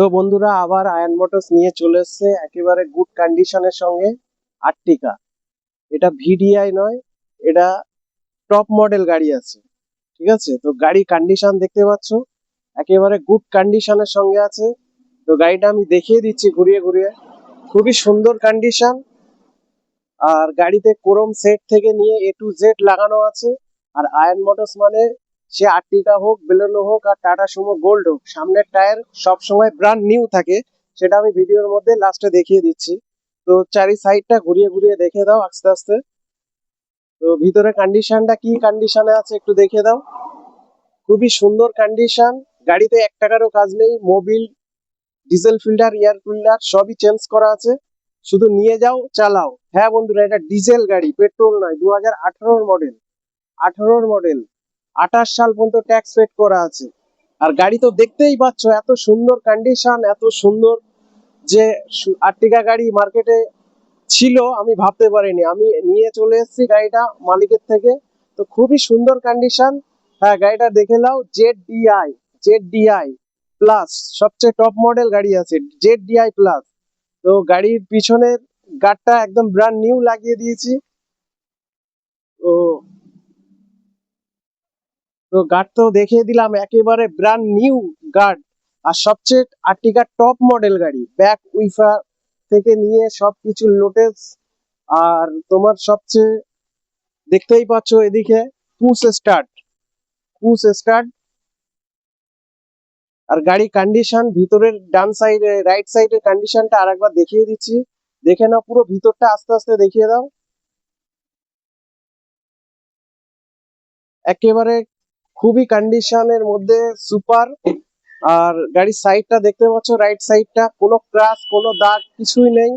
তো বন্ধুরা আবার আয়ন মোটরস নিয়ে চলে এসেছে একেবারে গুড কন্ডিশনের সঙ্গে আর্টিকা। এটা ভিডিআই নয়, এটা টপ মডেল গাড়ি আছে। ঠিক আছে, তো গাড়ি কন্ডিশন দেখতে পাচ্ছ, একেবারে গুড কন্ডিশনের সঙ্গে আছে। তো গাড়িটা আমি দেখিয়ে দিচ্ছি ঘুরিয়ে ঘুরিয়ে। খুবই সুন্দর কন্ডিশন, আর গাড়িতে ক্রোম সেট থেকে নিয়ে এ টু জেড লাগানো আছে। আর আয়ন মোটরস মানে সে আর্টিকা হোক, বেলেনো হোক, আর টাটা সুমো গোল্ড হোক, সামনের টায়ার সবসময় ব্র্যান্ড নিউ থাকে। সেটা আমি ভিডিওর মধ্যে লাস্টে দেখিয়ে দিচ্ছি। তো চারি সাইডটা ঘুরিয়ে ঘুরিয়ে দেখে দাও আস্তে আস্তে। তো ভিতরে কন্ডিশনটা কি কন্ডিশনে আছে একটু দেখে দাও। খুবই সুন্দর কন্ডিশন। গাড়িতে 1 টাকারও কাজ নেই। Mobil, diesel filter, air filter সবই চেঞ্জ করা আছে। শুধু নিয়ে যাও, চালাও। হ্যাঁ বন্ধুরা, এটা ডিজেল গাড়ি, পেট্রোল নয়। 2018 মডেল, 18 মডেল, 28 সাল পর্যন্ত ট্যাক্স পেড করা আছে। আর গাড়ি তো দেখতেই পাচ্ছ, এত সুন্দর কন্ডিশন, এত সুন্দর যে আর্টিকা গাড়ি মার্কেটে ছিল আমি ভাবতে পারিনি। আমি নিয়ে চলে এসেছি গাড়িটা মালিকের থেকে। তো খুবই সুন্দর কন্ডিশন। হ্যাঁ, গাড়িটা দেখে নাও। জেড ডিআই প্লাস, সবচেয়ে টপ মডেল গাড়ি আছে জেড ডিআই প্লাস। তো গাড়ির পিছনের গার্ডটা একদম ব্র্যান্ড নিউ লাগিয়ে দিয়েছি। তো তো গার্ড তো দেখিয়ে দিলাম, একেবারে ব্র্যান্ড নিউ গার্ড। আর সবচেয়ে আর্টিকার টপ মডেল গাড়ি, ব্যাক উইফার থেকে নিয়ে সবকিছু লোটেস। আর তোমার সবচেয়ে দেখতেই পাচ্ছ এদিকে পুশ স্টার্ট। আর গাড়ি কন্ডিশন, ভিতরের ডান সাইডে রাইট সাইডের কন্ডিশনটা আরেকবার দেখিয়ে দিচ্ছি। দেখে নাও, পুরো ভিতরটা আস্তে আস্তে দেখিয়ে দাও। একেবারে খুবই কন্ডিশনের মধ্যে, সুপার। আর গাড়ির সাইডটা দেখতে পাচ্ছ, রাইট সাইডটা কোনো ক্রাশ, কোনো দাগ কিছুই নেই।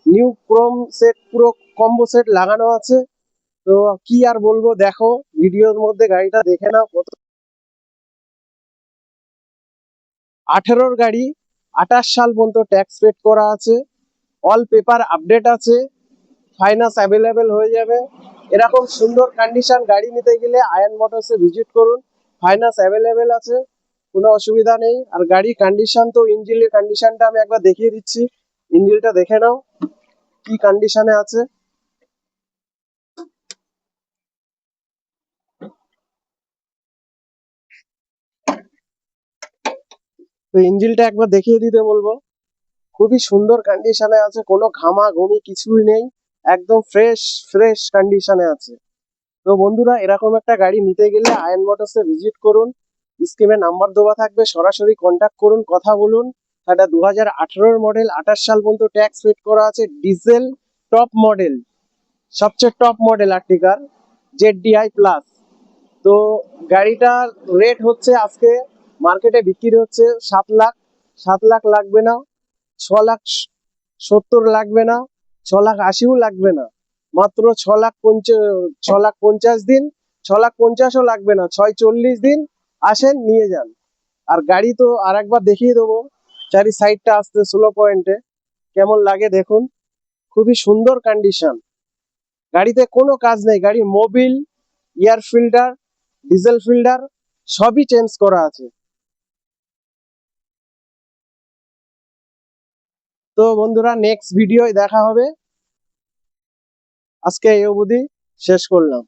নিউ ক্রোম সেট, পুরো কম্বো সেট লাগানো আছে। তো কি আর বলবো, দেখো ভিডিওর মধ্যে গাড়িটা দেখে নাও। 18 গাড়ি, 28 সাল পর্যন্ত ট্যাক্স পেড করা আছে। অল পেপার আপডেট আছে। ফাইন্যান্স অ্যাভেলেবেল হয়ে যাবে। এরকম সুন্দর কন্ডিশন গাড়ি নিতে গেলে আয়ন মোটরসে ভিজিট করুন। ফাইন্যান্স অ্যাভেলেবেল আছে, কোনো অসুবিধা নেই। আর গাড়ি কন্ডিশন তো, ইঞ্জিনের কন্ডিশনটা আমি একবার দেখিয়ে দিচ্ছি। ইঞ্জিনটা দেখে নাও কি কন্ডিশনে আছে। তো ইঞ্জিনটা একবার দেখিয়ে দিতে বলবো। খুবই সুন্দর কন্ডিশনে আছে, কোনো ঘামা ঘুমি কিছুই নেই। একদম ফ্রেশ ফ্রেশ কন্ডিশনে আছে। তো বন্ধুরা, এরকম একটা গাড়ি নিতে গেলে আয়ন মোটরসে ভিজিট করুন। স্ক্রিনে নাম্বার দেওয়া থাকবে, সরাসরি কন্ট্যাক্ট করুন, কথা বলুন। এটা 2018 মডেল, 28 সাল পর্যন্ত ট্যাক্স পেড করা আছে। ডিজেল টপ মডেল, সবচেয়ে টপ মডেল আর্টিকার জেড ডিআই প্লাস। তো গাড়িটার রেট হচ্ছে আজকে মার্কেটে বিক্রি হচ্ছে 7 লাখ। 7 লাখ লাগবে না, 6 লাখ 70 লাগবে না, 6 লাখ 80ও লাগবে না। মাত্র 6 লাখ 50 দিন, 6 লাখ 50ও লাগবে না, 640 দিন আসেন নিয়ে যান। আর গাড়ি তো আর একবার দেখিয়ে দেবো চারি সাইডটা আসতে স্লো পয়েন্টে, কেমন লাগে দেখুন। খুবই সুন্দর কন্ডিশন। গাড়িতে কোনো কাজ নেই। গাড়ির Mobil, air filter, diesel filter সবই চেঞ্জ করা আছে। তো বন্ধুরা, নেক্সট ভিডিওয় দেখা হবে। আজকে এই অবধি শেষ করলাম।